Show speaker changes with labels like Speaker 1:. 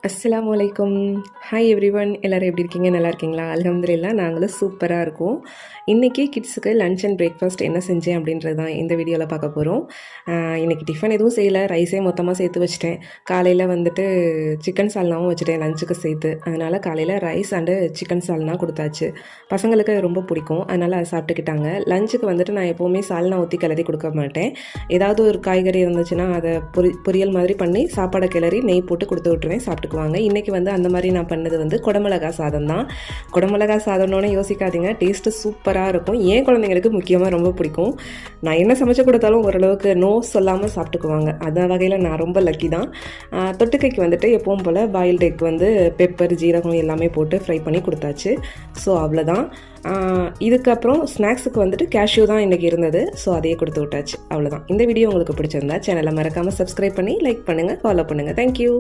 Speaker 1: அஸ்ஸலாமு அலைக்கும். Hi everyone. எல்லோரும் எப்படி இருக்கீங்க? நல்லா இருக்கீங்களா? அல்ஹம்துலில்லாஹ் நாங்களும் சூப்பராக இருக்கோம். இன்றைக்கி கிட்ஸுக்கு லன்ச் அண்ட் பிரேக்ஃபாஸ்ட் என்ன செஞ்சேன் அப்படின்றது தான் இந்த வீடியோவில் பார்க்க போகிறோம். இன்றைக்கி டிஃபன் எதுவும் செய்யலை, ரைஸே மொத்தமாக சேர்த்து வச்சுட்டேன். காலையில் வந்துட்டு சிக்கன் சால்னாவும் வச்சுட்டேன் லஞ்சுக்கு சேர்த்து. அதனால் காலையில் ரைஸ் அண்டு சிக்கன் சால்னா கொடுத்தாச்சு. பசங்களுக்கு ரொம்ப பிடிக்கும், அதனால் அதை சாப்பிட்டுக்கிட்டாங்க. லஞ்சுக்கு வந்துட்டு நான் எப்போவுமே சால்னா ஊற்றி கிளறி கொடுக்க மாட்டேன். ஏதாவது ஒரு காய்கறி இருந்துச்சுன்னா அதை பொரியல் மாதிரி பண்ணி சாப்பாடை கிளறி நெய் போட்டு கொடுத்து விட்டுருவேன், சாப்பிட்டுக்குவாங்க. இன்றைக்கி வந்து அந்த மாதிரி நான் பண்ணது வந்து குடமிளகா சாதம் தான். குடமிளகா சாதம்னோன்னு யோசிக்காதீங்க, டேஸ்ட்டு சூப்பராக இருக்கும். ஏன் குழந்தைங்களுக்கு முக்கியமாக ரொம்ப பிடிக்கும். நான் என்ன சமைச்சு கொடுத்தாலும் ஓரளவுக்கு நோ சொல்லாமல் சாப்பிட்டுக்குவாங்க. அந்த வகையில் நான் ரொம்ப லக்கி தான். தொட்டுக்கைக்கு வந்துட்டு எப்பவும் போல் பாயில்டு எக் வந்து பெப்பர், ஜீரகம் எல்லாமே போட்டு ஃப்ரை பண்ணி கொடுத்தாச்சு. ஸோ அவ்வளோதான். இதுக்கப்புறம் ஸ்நாக்ஸுக்கு வந்துட்டு கேஷ்யூ தான் இன்றைக்கி இருந்தது. ஸோ அதையே கொடுத்து விட்டாச்சு. அவ்வளோதான். இந்த வீடியோ உங்களுக்கு பிடிச்சிருந்தா சேனலை மறக்காமல் சப்ஸ்கிரைப் பண்ணி லைக் பண்ணுங்கள், ஃபாலோ பண்ணுங்கள். தேங்க்யூ.